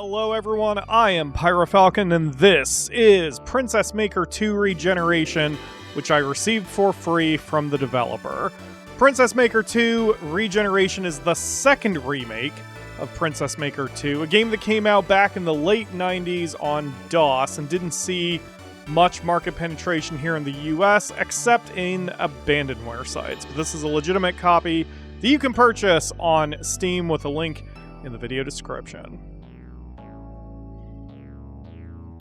Hello everyone, I am PyroFalkon, and this is Princess Maker 2 Regeneration, which I received for free from the developer. Princess Maker 2 Regeneration is the second remake of Princess Maker 2, a game that came out back in the late 90s on DOS and didn't see much market penetration here in the US, except in abandonware sites. But this is a legitimate copy that you can purchase on Steam with a link in the video description.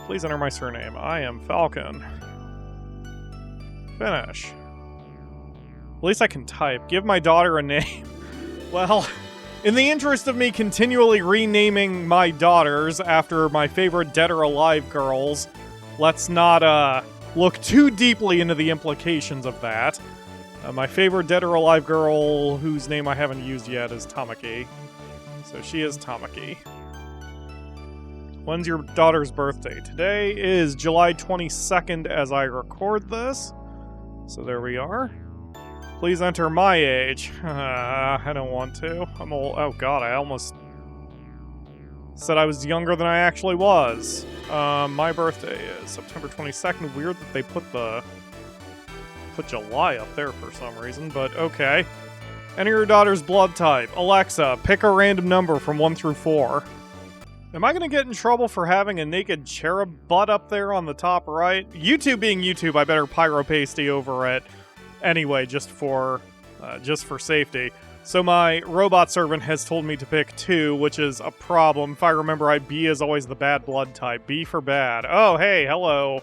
Please enter my surname. I am Falcon. Finish. At least I can type. Give my daughter a name. Well, in the interest of me continually renaming my daughters after my favorite dead or alive girls, let's not look too deeply into the implications of that. My favorite dead or alive girl, whose name I haven't used yet, is Tamaki. So she is Tamaki. When's your daughter's birthday? Today is July 22nd as I record this. So there we are. Please enter my age. I don't want to. I'm old. Oh god, I almost said I was younger than I actually was. My birthday is September 22nd. Weird that they put July up there for some reason, but okay. Enter your daughter's blood type. Alexa, pick a random number from 1 through 4. Am I gonna get in trouble for having a naked cherub butt up there on the top right? YouTube being YouTube, I better pyro pasty over it anyway, just for safety. So my robot servant has told me to pick 2, which is a problem. If I remember, B is always the bad blood type. B for bad. Oh, hey, hello.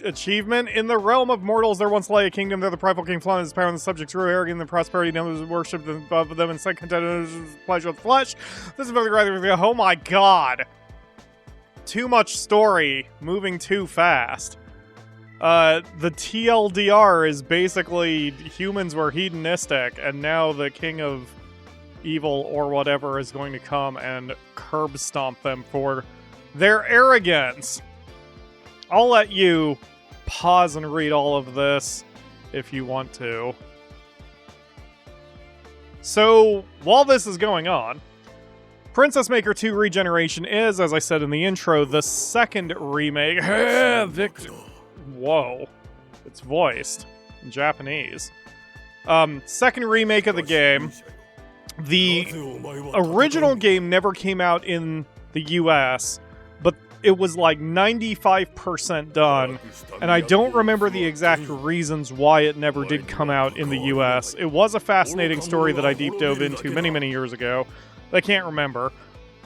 Achievement. In the realm of mortals, there once lay a kingdom. There the prideful king flaunted his power, and the subjects grew arrogant in their prosperity. Now there's worship above them, and set contented pleasure of the flesh. This is very rather. Oh my god! Too much story, moving too fast. The TLDR is basically humans were hedonistic, and now the king of evil or whatever is going to come and curb stomp them for their arrogance. I'll let you pause and read all of this if you want to. So, while this is going on, Princess Maker 2 Regeneration is, as I said in the intro, the second remake. Victor. Whoa. It's voiced in Japanese. Second remake of the game. The original game never came out in the US, but it was like 95% done, and I don't remember the exact reasons why it never did come out in the US. It was a fascinating story that I deep dove into many, many years ago. I can't remember.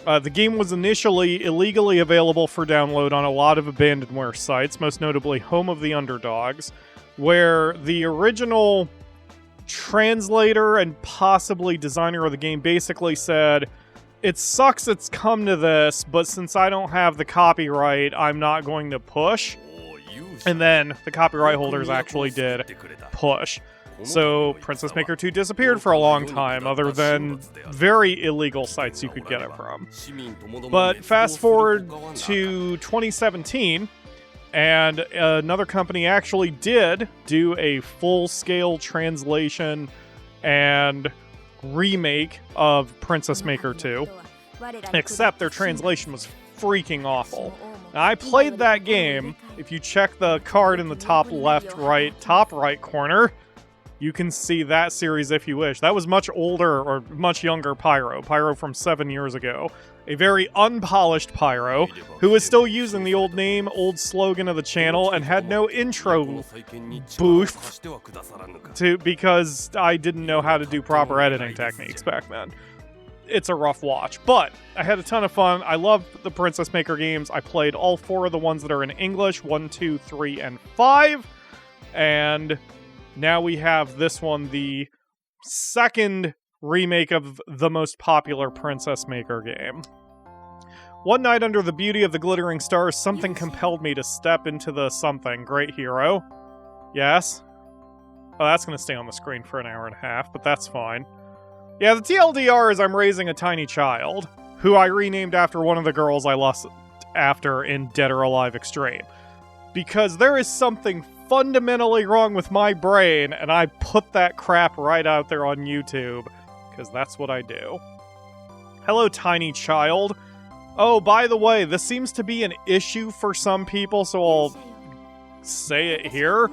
The game was initially illegally available for download on a lot of abandonware sites, most notably Home of the Underdogs, where the original translator and possibly designer of the game basically said, "It sucks it's come to this, but since I don't have the copyright, I'm not going to push." And then the copyright holders actually did push. So Princess Maker 2 disappeared for a long time, other than very illegal sites you could get it from. But fast forward to 2017, and another company actually did do a full-scale translation and remake of Princess Maker 2, except their translation was freaking awful. Now, I played that game. If you check the card in the top right corner, you can see that series if you wish. That was much older, or much younger Pyro from 7 years ago. A very unpolished Pyro, who is still using the old name, old slogan of the channel, and had no intro booth because I didn't know how to do proper editing techniques back then. It's a rough watch, but I had a ton of fun. I love the Princess Maker games. I played all 4 of the ones that are in English, 1, 2, 3, and 5, and now we have this one, the second remake of the most popular Princess Maker game. One night under the beauty of the glittering stars, something compelled me to step into the something. Great hero. Yes? Oh, that's going to stay on the screen for an hour and a half, but that's fine. Yeah, the TLDR is I'm raising a tiny child, who I renamed after one of the girls I lost after in Dead or Alive Extreme. Because there is something fundamentally wrong with my brain, and I put that crap right out there on YouTube, because that's what I do. Hello, tiny child. Oh, by the way, this seems to be an issue for some people, so I'll say it here.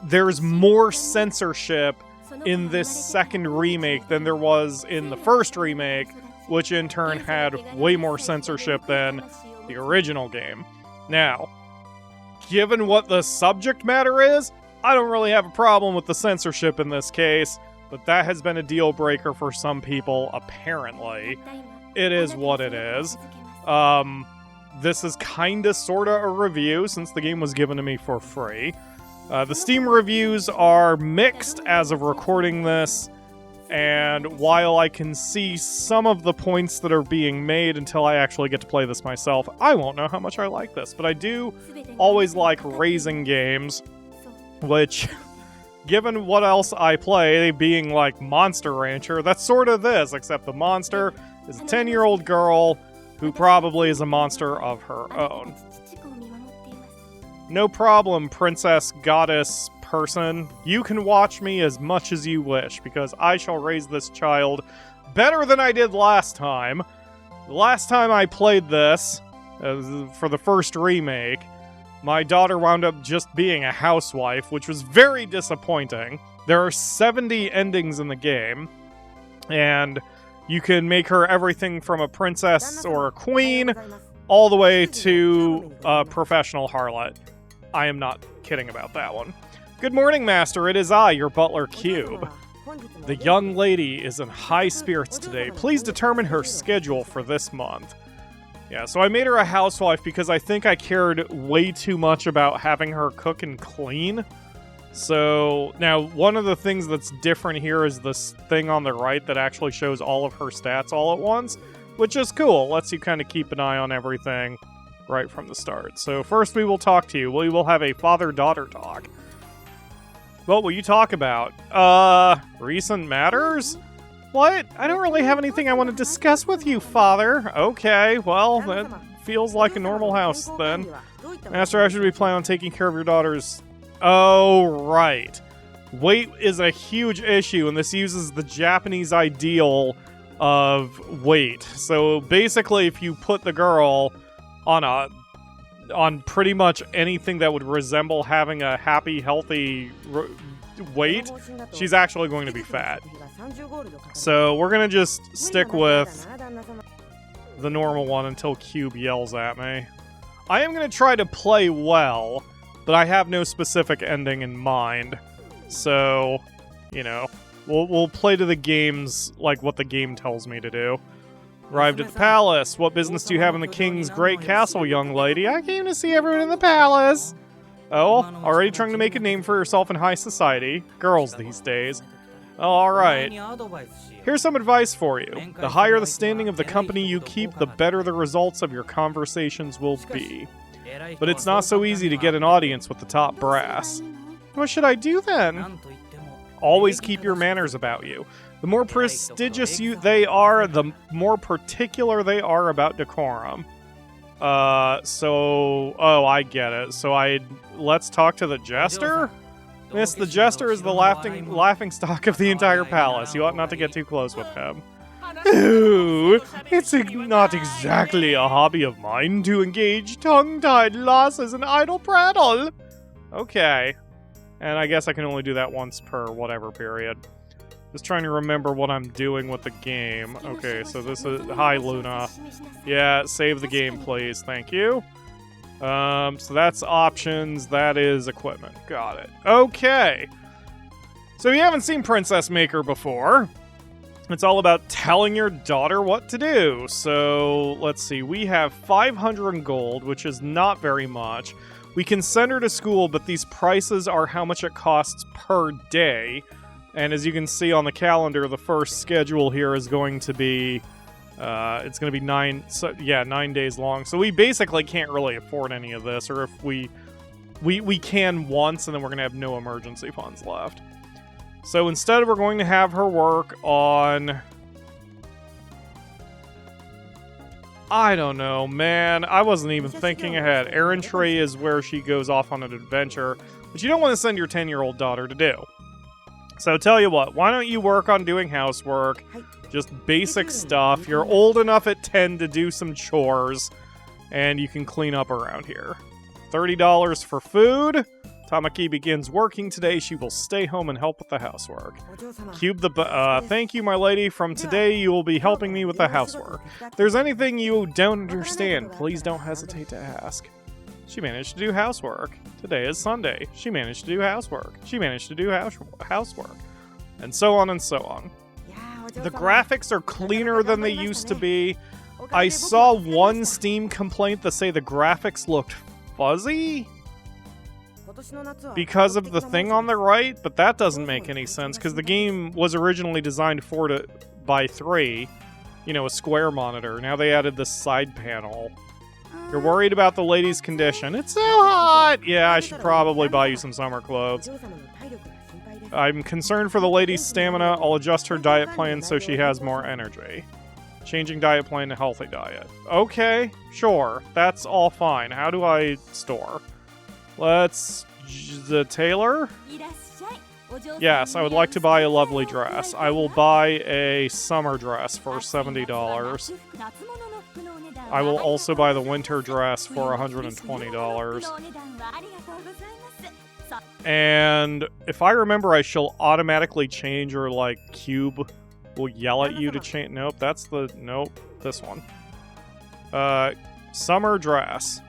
There's more censorship in this second remake than there was in the first remake, which in turn had way more censorship than the original game. Now, given what the subject matter is, I don't really have a problem with the censorship in this case, but that has been a deal breaker for some people, apparently. It is what it is. This is kinda sorta a review, since the game was given to me for free. The Steam reviews are mixed as of recording this, and while I can see some of the points that are being made until I actually get to play this myself, I won't know how much I like this. But I do always like raising games, which, given what else I play, being like Monster Rancher, that's sort of this, except the monster is a 10-year-old girl who probably is a monster of her own. No problem, princess, goddess, person. You can watch me as much as you wish, because I shall raise this child better than I did last time. The last time I played this, for the first remake, my daughter wound up just being a housewife, which was very disappointing. There are 70 endings in the game, and you can make her everything from a princess or a queen, all the way to a professional harlot. I am not kidding about that one. Good morning, Master. It is I, your butler, Cube. The young lady is in high spirits today. Please determine her schedule for this month. Yeah, so I made her a housewife because I think I cared way too much about having her cook and clean. So, now, one of the things that's different here is this thing on the right that actually shows all of her stats all at once, which is cool. Lets you kind of keep an eye on everything right from the start. So, first we will talk to you. We will have a father-daughter talk. What will you talk about? Recent matters? What? I don't really have anything I want to discuss with you, father. Okay, well, that feels like a normal house, then. Master, I should be planning on taking care of your daughter's... Oh, right. Weight is a huge issue, and this uses the Japanese ideal of weight. So basically, if you put the girl on pretty much anything that would resemble having a happy, healthy weight, she's actually going to be fat. So we're going to just stick with the normal one until Cube yells at me. I am going to try to play well, but I have no specific ending in mind. So, you know, we'll play to the games like what the game tells me to do. Arrived at the palace. What business do you have in the king's great castle, young lady? I came to see everyone in the palace. Oh, already trying to make a name for yourself in high society. Girls these days. Oh, alright. Here's some advice for you. The higher the standing of the company you keep, the better the results of your conversations will be. But it's not so easy to get an audience with the top brass. What should I do then? Always keep your manners about you. The more prestigious they are, the more particular they are about decorum. Oh, I get it. So let's talk to the jester? Miss, the jester is the laughing stock of the entire palace. You ought not to get too close with him. Ooh, it's not exactly a hobby of mine to engage tongue-tied lasses in idle prattle. Okay. And I guess I can only do that once per whatever period. Just trying to remember what I'm doing with the game. Okay, so this is... Hi, Luna. Yeah, save the game, please. Thank you. So that's options. That is equipment. Got it. Okay. So if you haven't seen Princess Maker before, it's all about telling your daughter what to do. So, let's see. We have 500 gold, which is not very much. We can send her to school, but these prices are how much it costs per day. And as you can see on the calendar, the first schedule here is going to be... it's going to be 9 days long. So we basically can't really afford any of this. Or if we can once, and then we're going to have no emergency funds left. So instead, we're going to have her work on... I don't know, man. I wasn't even thinking ahead. Errantry is where she goes off on an adventure, which you don't want to send your 10-year-old daughter to do. So tell you what, why don't you work on doing housework? Just basic stuff. You're old enough at 10 to do some chores, and you can clean up around here. $30 for food. Tamaki begins working today. She will stay home and help with the housework. Cube thank you, my lady. From today, you will be helping me with the housework. If there's anything you don't understand, please don't hesitate to ask. She managed to do housework. Today is Sunday. She managed to do housework. She managed to do housework. And so on and so on. The graphics are cleaner than they used to be. I saw one Steam complaint that say the graphics looked fuzzy because of the thing on the right, but that doesn't make any sense because the game was originally designed 4:3, you know, a square monitor. Now they added this side panel. You're worried about the lady's condition. It's so hot! Yeah, I should probably buy you some summer clothes. I'm concerned for the lady's stamina. I'll adjust her diet plan so she has more energy. Changing diet plan to healthy diet. Okay, sure. That's all fine. How do I store? Let's... the tailor? Yes, I would like to buy a lovely dress. I will buy a summer dress for $70. I will also buy the winter dress for $120. And if I remember, I shall automatically change, or like Cube will yell at you to change. Nope, that's the... nope, this one. Summer dress.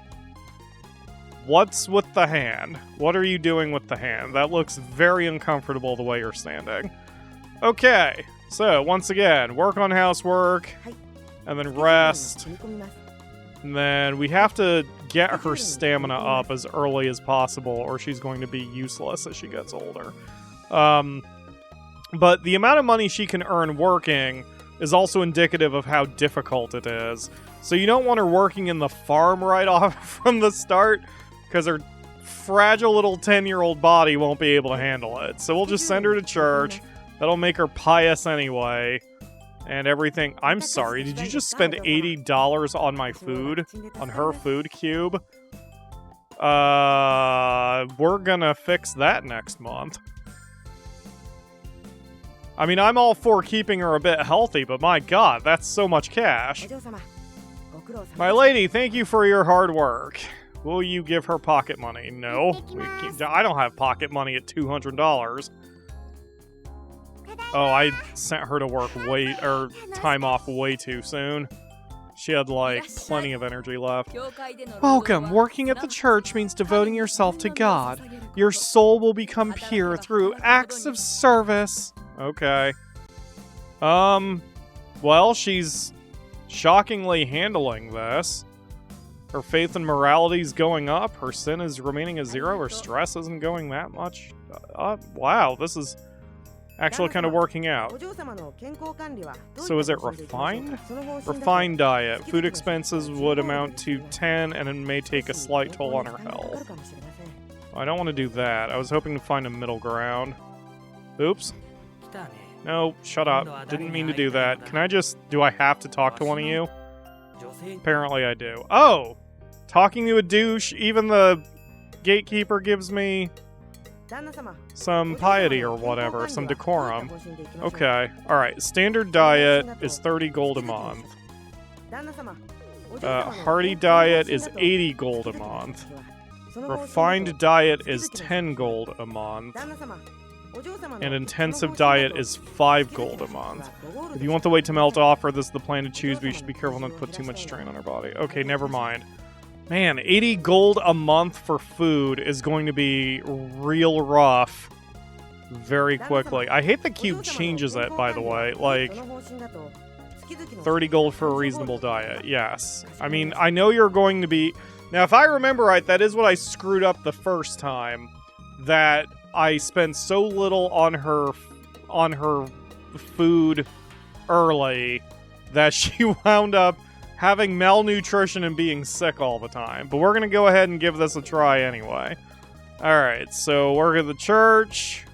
What's with the hand? What are you doing with the hand? That looks very uncomfortable the way you're standing. Okay, so once again, work on housework, and then rest. And then we have to get her stamina up as early as possible, or she's going to be useless as she gets older. But the amount of money she can earn working is also indicative of how difficult it is. So you don't want her working in the farm right off from the start, because her fragile little 10-year-old body won't be able to handle it. So we'll just send her to church. That'll make her pious anyway. And everything. I'm sorry, did you just spend $80 on my food? On her food, Cube? We're gonna fix that next month. I mean, I'm all for keeping her a bit healthy, but my god, that's so much cash. My lady, thank you for your hard work. Will you give her pocket money? No. I don't have pocket money at $200. Oh, I sent her to work time off way too soon. She had, like, plenty of energy left. Welcome. Working at the church means devoting yourself to God. Your soul will become pure through acts of service. Okay. Well, she's shockingly handling this. Her faith and morality is going up. Her sin is remaining at 0. Her stress isn't going that much. Wow, this is actually kind of working out. So is it refined? Refined diet. Food expenses would amount to 10, and it may take a slight toll on her health. I don't want to do that. I was hoping to find a middle ground. Oops. No, shut up. Didn't mean to do that. Can I just... do I have to talk to one of you? Apparently I do. Oh! Talking to a douche, even the gatekeeper gives me some piety or whatever, some decorum. Okay, alright. Standard diet is 30 gold a month. Hearty diet is 80 gold a month. Refined diet is 10 gold a month. And intensive diet is 5 gold a month. If you want the weight to melt off, or this is the plan to choose, but you should be careful not to put too much strain on her body. Okay, never mind. Man, 80 gold a month for food is going to be real rough very quickly. I hate that Cube changes it, by the way. Like, 30 gold for a reasonable diet. Yes. I mean, I know you're going to be... Now, if I remember right, that is what I screwed up the first time. That I spent so little on her food early that she wound up having malnutrition and being sick all the time. But we're gonna go ahead and give this a try anyway. Alright, so we're at the church.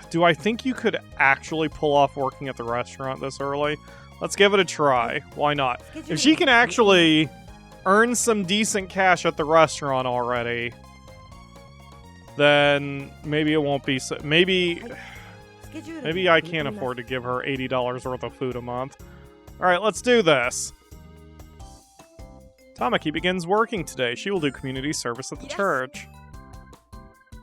Do I think you could actually pull off working at the restaurant this early? Let's give it a try. Why not? If she can actually earn some decent cash at the restaurant already, then maybe it won't be so... Maybe I can't afford to give her $80 worth of food a month. Alright, let's do this. Tamaki begins working today. She will do community service at the church.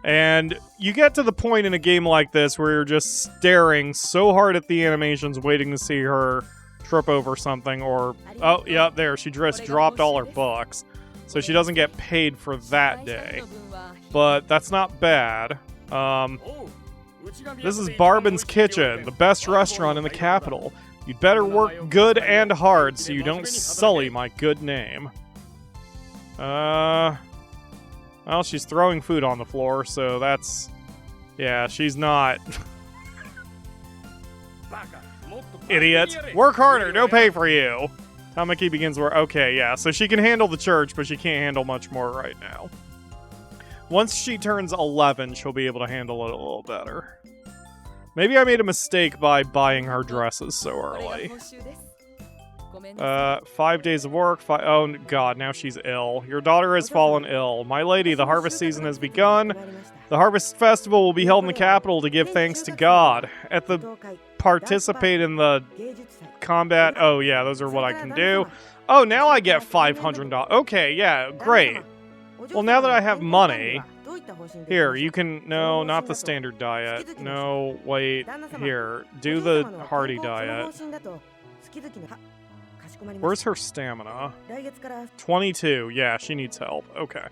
And you get to the point in a game like this where you're just staring so hard at the animations, waiting to see her trip over something, or... Oh, yeah, there. She just dropped all her books. So she doesn't get paid for that day. But that's not bad. This is Barbin's Kitchen, the best restaurant in the capital. You'd better work good and hard so you don't sully my good name. Well, she's throwing food on the floor, so that's... Yeah, she's not... Idiot. Work harder, no pay for you. Tamaki begins work... Okay, yeah, so she can handle the church, but she can't handle much more right now. Once she turns 11, she'll be able to handle it a little better. Maybe I made a mistake by buying her dresses so early. 5 days of work, oh god, now she's ill. Your daughter has fallen ill. My lady, the harvest season has begun. The harvest festival will be held in the capital to give thanks to God. Participate in the combat. Oh yeah, those are what I can do. Oh, now I get $500. Okay, yeah, great. Well, now that I have money... Here, you can... No, not the standard diet. No, wait. Here, do the hearty diet. Where's her stamina? 22. Yeah, she needs help. Okay.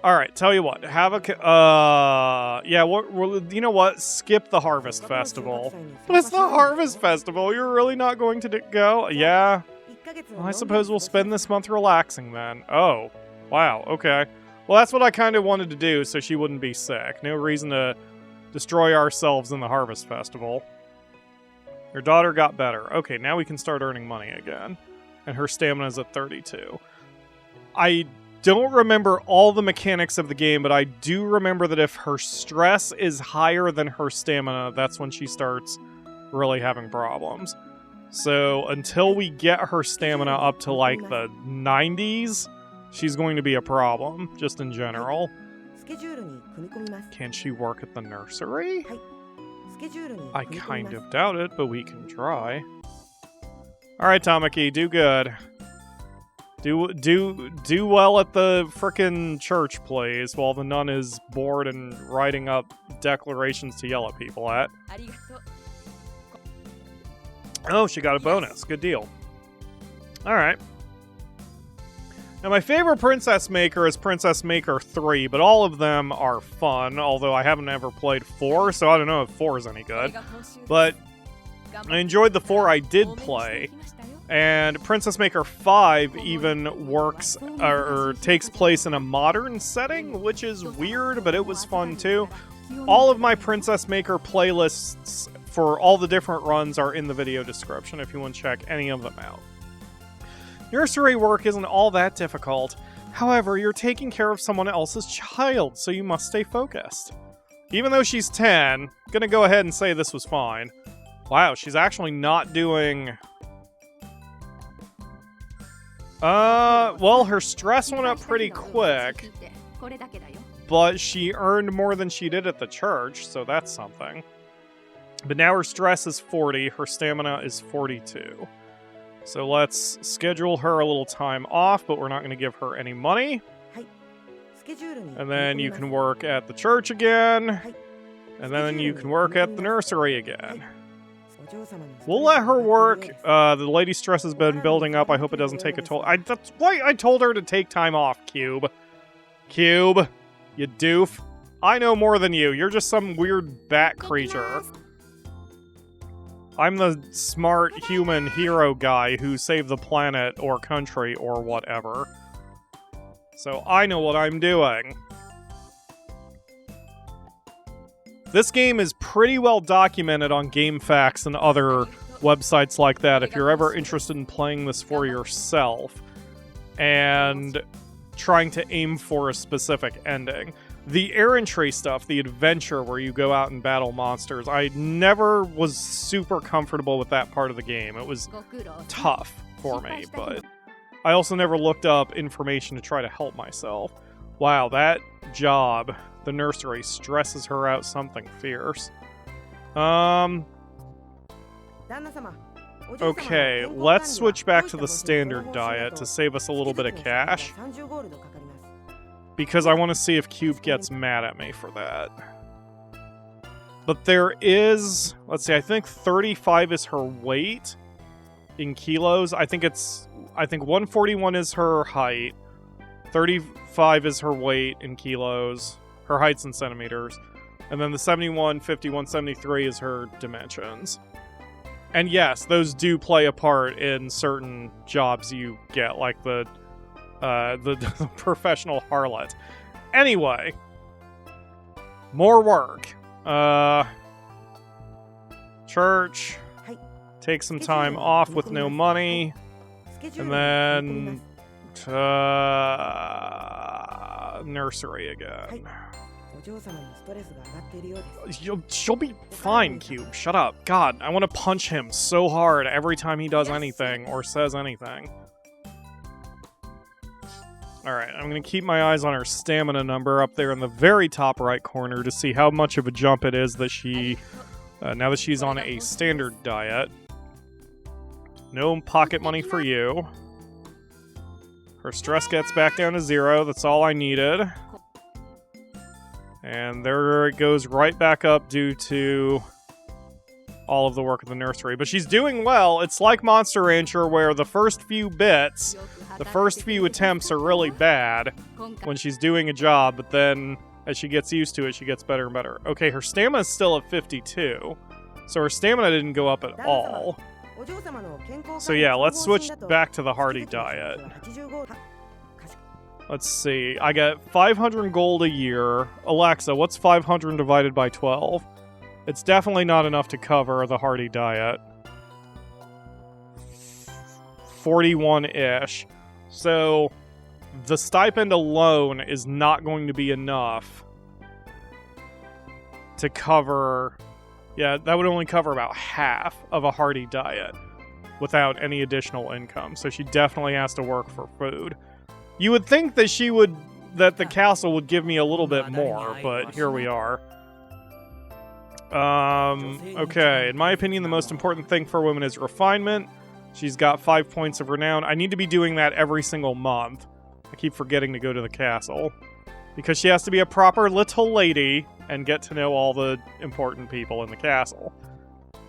Alright, tell you what. Have a... yeah, you know what? Skip the Harvest Festival. But it's the Harvest Festival. You're really not going to go? Yeah. Well, I suppose we'll spend this month relaxing then. Oh. Wow, okay. Well, that's what I kind of wanted to do so she wouldn't be sick. No reason to destroy ourselves in the Harvest Festival. Your daughter got better. Okay, now we can start earning money again. And her stamina's at 32. I don't remember all the mechanics of the game, but I do remember that if her stress is higher than her stamina, that's when she starts really having problems. So until we get her stamina up to like the 90s, she's going to be a problem, just in general. Can she work at the nursery? I kind of doubt it, but we can try. Alright, Tamaki, do good. Do well at the frickin' church, please, while the nun is bored and writing up declarations to yell at people at. Oh, she got a bonus. Good deal. Alright. Now, my favorite Princess Maker is Princess Maker 3, but all of them are fun, although I haven't ever played 4, so I don't know if 4 is any good. But I enjoyed the 4 I did play, and Princess Maker 5 even works, or takes place in a modern setting, which is weird, but it was fun too. All of my Princess Maker playlists for all the different runs are in the video description if you want to check any of them out. Nursery work isn't all that difficult. However, you're taking care of someone else's child, so you must stay focused. Even though she's 10, I'm gonna go ahead and say this was fine. Wow, she's actually not doing... well, her stress went up pretty quick. But she earned more than she did at the church, so that's something. But now her stress is 40, her stamina is 42. So let's schedule her a little time off, but we're not going to give her any money. And then you can work at the church again. And then you can work at the nursery again. We'll let her work. The lady stress has been building up. I hope it doesn't take a toll. That's why I told her to take time off, Cube. Cube, you doof. I know more than you. You're just some weird bat creature. I'm the smart human hero guy who saved the planet or country or whatever. So I know what I'm doing. This game is pretty well documented on GameFAQs and other websites like that if you're ever interested in playing this for yourself and trying to aim for a specific ending. The errantry stuff, the adventure where you go out and battle monsters, I never was super comfortable with that part of the game. It was tough for me, but I also never looked up information to try to help myself. Wow, that job, the nursery, stresses her out something fierce. Okay, let's switch back to the standard diet to save us a little bit of cash. Because I want to see if Cube gets mad at me for that. But there is, let's see, I think 35 is her weight in kilos. I think 141 is her height. 35 is her weight in kilos. Her height's in centimeters. And then the 71, 51, 73 is her dimensions. And yes, those do play a part in certain jobs you get, like the professional harlot. Anyway, more work. Church. Take some time off with no money. And then nursery again. She'll be fine, Cube. Shut up. God, I want to punch him so hard every time he does anything or says anything. Alright, I'm going to keep my eyes on her stamina number up there in the very top right corner to see how much of a jump it is that she, now that she's on a standard diet. No pocket money for you. Her stress gets back down to 0. That's all I needed. And there it goes right back up due to all of the work of the nursery. But she's doing well. It's like Monster Rancher where the first few bits, the first few attempts are really bad when she's doing a job, but then as she gets used to it, she gets better and better. Okay, her stamina is still at 52, so her stamina didn't go up at all. So yeah, let's switch back to the hearty diet. Let's see, I get 500 gold a year. Alexa, what's 500 divided by 12? It's definitely not enough to cover the hearty diet. 41-ish. So, the stipend alone is not going to be enough to cover... Yeah, that would only cover about half of a hearty diet without any additional income. So she definitely has to work for food. You would think that that the castle would give me a little bit more, but here we are. Okay, in my opinion, the most important thing for women is refinement. She's got 5 points of renown. I need to be doing that every single month. I keep forgetting to go to the castle. Because she has to be a proper little lady and get to know all the important people in the castle.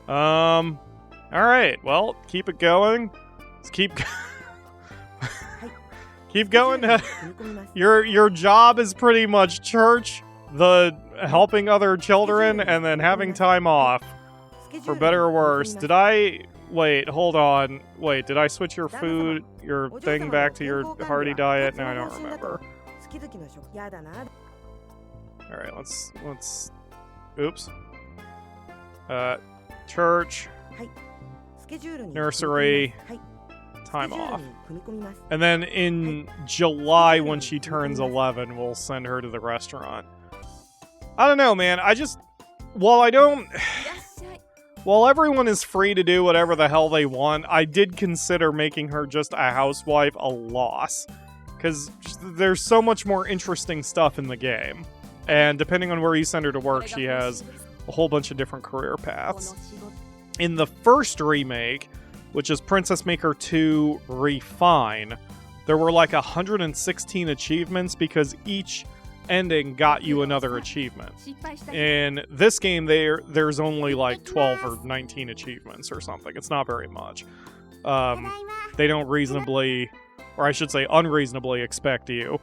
Alright, well, keep it going. Let's keep... keep going. Your job is pretty much church, the helping other children, and then having time off. For better or worse. Did I... Wait, hold on. Wait, did I switch your food, your thing back to your hearty diet? No, I don't remember. Alright, let's... Oops. Church. Nursery. Time off. And then in July, when she turns 11, we'll send her to the restaurant. I don't know, man. While everyone is free to do whatever the hell they want, I did consider making her just a housewife a loss. Because there's so much more interesting stuff in the game. And depending on where you send her to work, she has a whole bunch of different career paths. In the first remake, which is Princess Maker 2 Refine, there were like 116 achievements because each ending got you another achievement. In this game, there's only like 12 or 19 achievements or something. It's not very much. They don't reasonably, or I should say unreasonably, expect you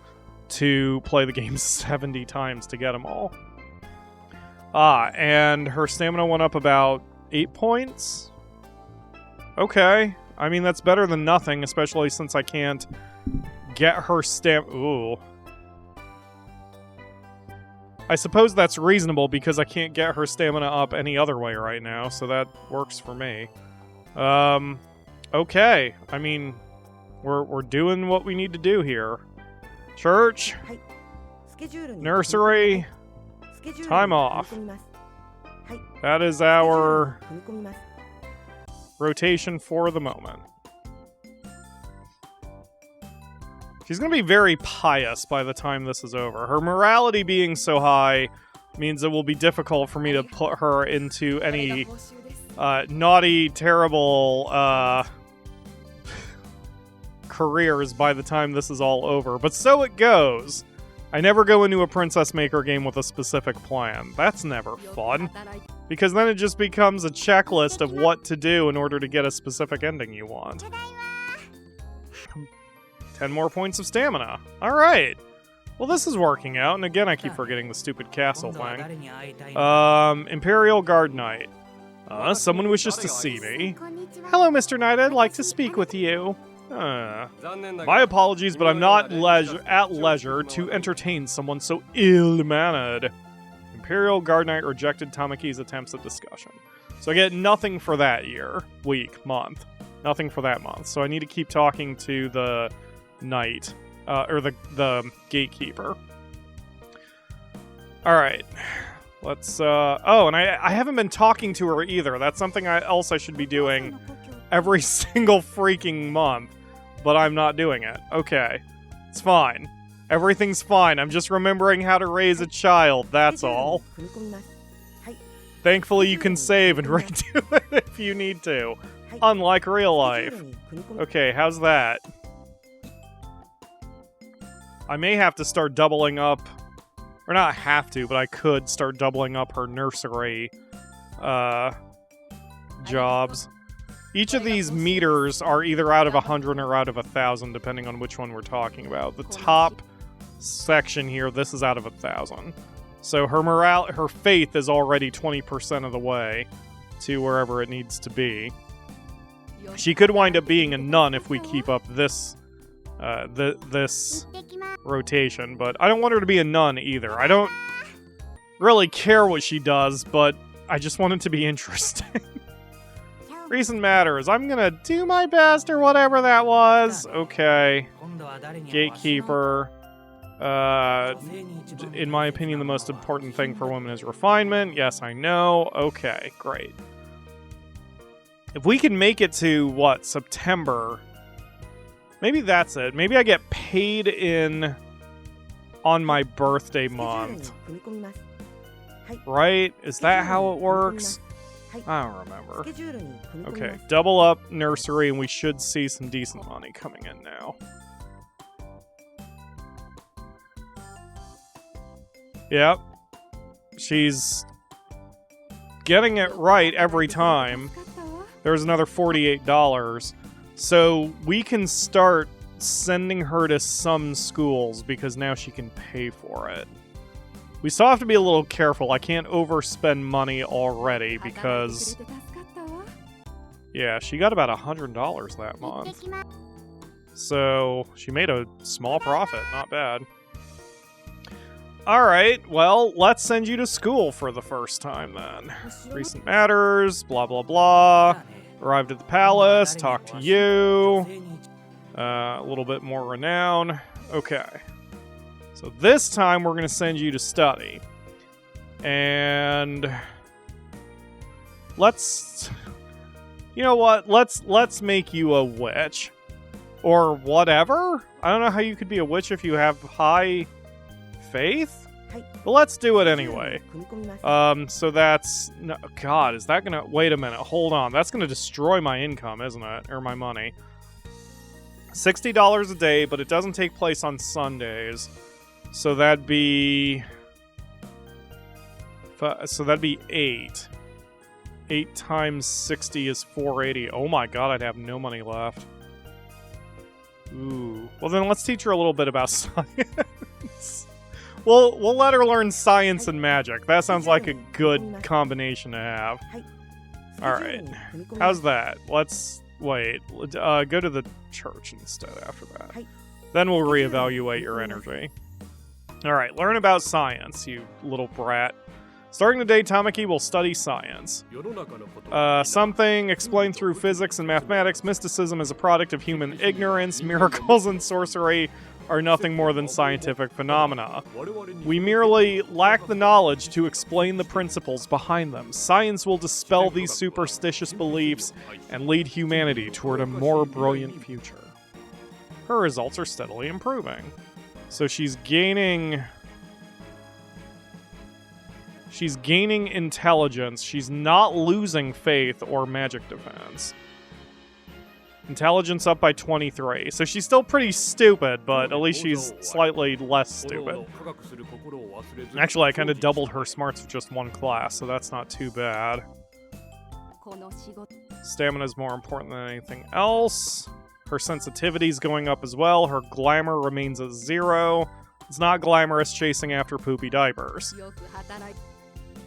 to play the game 70 times to get them all. And her stamina went up about 8 points? Okay. I mean, that's better than nothing, especially since I can't get her Ooh. I suppose that's reasonable because I can't get her stamina up any other way right now, so that works for me. Okay. I mean, we're doing what we need to do here. Church. Nursery. Time off. That is our rotation for the moment. She's going to be very pious by the time this is over. Her morality being so high means it will be difficult for me to put her into any naughty, terrible careers by the time this is all over. But so it goes. I never go into a Princess Maker game with a specific plan. That's never fun. Because then it just becomes a checklist of what to do in order to get a specific ending you want. 10 more points of stamina. Alright. Well, this is working out, and again, I keep forgetting the stupid castle thing. Imperial Guard Knight. Someone wishes to see me. Hello, Mr. Knight, I'd like to speak with you. My apologies, but I'm not at leisure to entertain someone so ill-mannered. Imperial Guard Knight rejected Tamaki's attempts at discussion. So I get nothing for that year, week, month. Nothing for that month. So I need to keep talking to the knight, or the gatekeeper. Alright. Let's, oh, and I haven't been talking to her either. That's something else I should be doing every single freaking month. But I'm not doing it. Okay. It's fine. Everything's fine. I'm just remembering how to raise a child, that's all. Thankfully, you can save and redo it if you need to. Unlike real life. Okay, how's that? I may have to start doubling up, or not have to, but I could start doubling up her nursery jobs. Each of these meters are either out of 100 or out of 1,000, depending on which one we're talking about. The top section here, this is out of 1,000. So her faith is already 20% of the way to wherever it needs to be. She could wind up being a nun if we keep up this this rotation, but I don't want her to be a nun either. I don't really care what she does, but I just want it to be interesting. Recent matters. I'm gonna do my best or whatever that was. Okay. Gatekeeper. In my opinion, the most important thing for women is refinement. Yes, I know. Okay, great. If we can make it to, what, September... Maybe that's it. Maybe I get paid on my birthday month. Right? Is that how it works? I don't remember. Okay, double up nursery, and we should see some decent money coming in now. Yep. She's getting it right every time. There's another $48. So we can start sending her to some schools because now she can pay for it. We still have to be a little careful. I can't overspend money already because... Yeah, she got about $100 that month. So she made a small profit. Not bad. Alright, well, let's send you to school for the first time then. Recent matters, blah blah blah. Arrived at the palace, talked to you. A little bit more renown. Okay. So this time we're going to send you to study. And let's... You know what? Let's make you a witch. Or whatever? I don't know how you could be a witch if you have high faith? But let's do it anyway. So that's... No, God, is that gonna... Wait a minute, hold on. That's gonna destroy my income, isn't it? Or my money. $60 a day, but it doesn't take place on Sundays. So that'd be... So that'd be 8. 8 times 60 is 480. Oh my god, I'd have no money left. Ooh. Well then let's teach her a little bit about science. We'll let her learn science and magic. That sounds like a good combination to have. Alright. How's that? Let's... Wait. Go to the church instead after that. Then we'll reevaluate your energy. Alright, learn about science, you little brat. Starting today, Tamaki will study science. Something explained through physics and mathematics. Mysticism is a product of human ignorance. Miracles and sorcery are nothing more than scientific phenomena. We merely lack the knowledge to explain the principles behind them. Science will dispel these superstitious beliefs and lead humanity toward a more brilliant future. her results are steadily improving. So she's gaining intelligence. She's not losing faith or magic defense. Intelligence up by 23. So she's still pretty stupid, but at least she's slightly less stupid. Actually, I kind of doubled her smarts with just one class, so that's not too bad. Stamina is more important than anything else. Her sensitivity's going up as well. Her glamour remains at 0. It's not glamorous chasing after poopy diapers.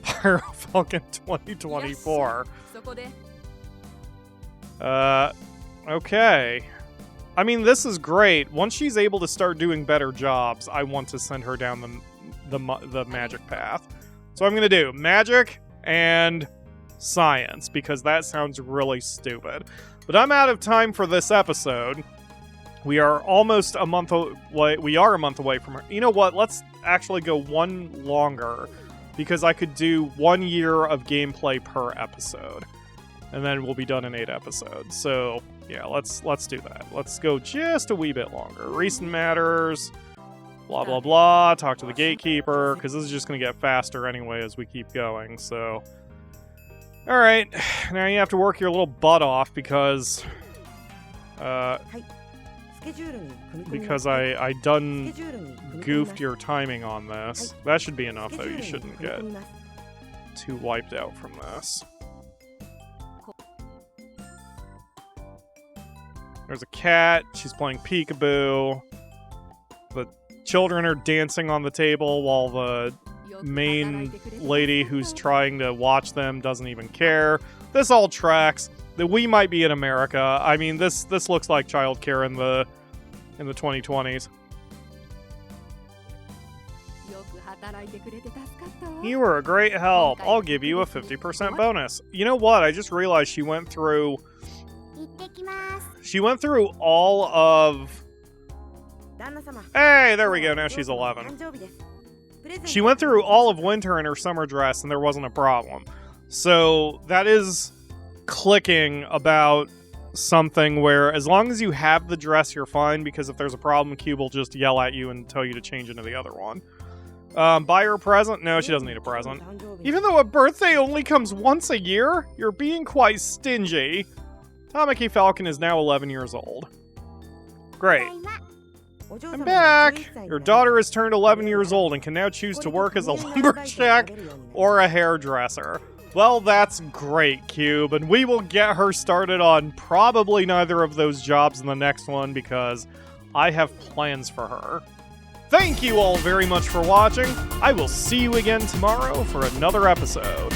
PyroFalkon 2024. Okay. I mean, this is great. Once she's able to start doing better jobs, I want to send her down the magic path. So I'm going to do magic and science, because that sounds really stupid. But I'm out of time for this episode. We are almost a month away. We are a month away from her. You know what? Let's actually go one longer, because I could do 1 year of gameplay per episode. And then we'll be done in 8 episodes. So, yeah, let's do that. Let's go just a wee bit longer. Recent matters, blah, blah, blah. Talk to the gatekeeper, because this is just going to get faster anyway as we keep going. So, all right. Now you have to work your little butt off, because I done goofed your timing on this. That should be enough, though. You shouldn't get too wiped out from this. There's a cat. She's playing peekaboo. The children are dancing on the table while the main lady who's trying to watch them doesn't even care. This all tracks. That we might be in America. I mean, this looks like childcare in the 2020s. You were a great help. I'll give you a 50% bonus. You know what? I just realized she went through all of... Hey, there we go. Now she's 11. She went through all of winter in her summer dress, and there wasn't a problem. So that is clicking about something where as long as you have the dress, you're fine, because if there's a problem, Cube will just yell at you and tell you to change into the other one. Buy her a present? No, she doesn't need a present. Even though a birthday only comes once a year, you're being quite stingy. Tamaki Falcon is now 11 years old. Great. I'm back! Your daughter has turned 11 years old and can now choose to work as a lumberjack or a hairdresser. Well, that's great, Cube, and we will get her started on probably neither of those jobs in the next one, because I have plans for her. Thank you all very much for watching. I will see you again tomorrow for another episode.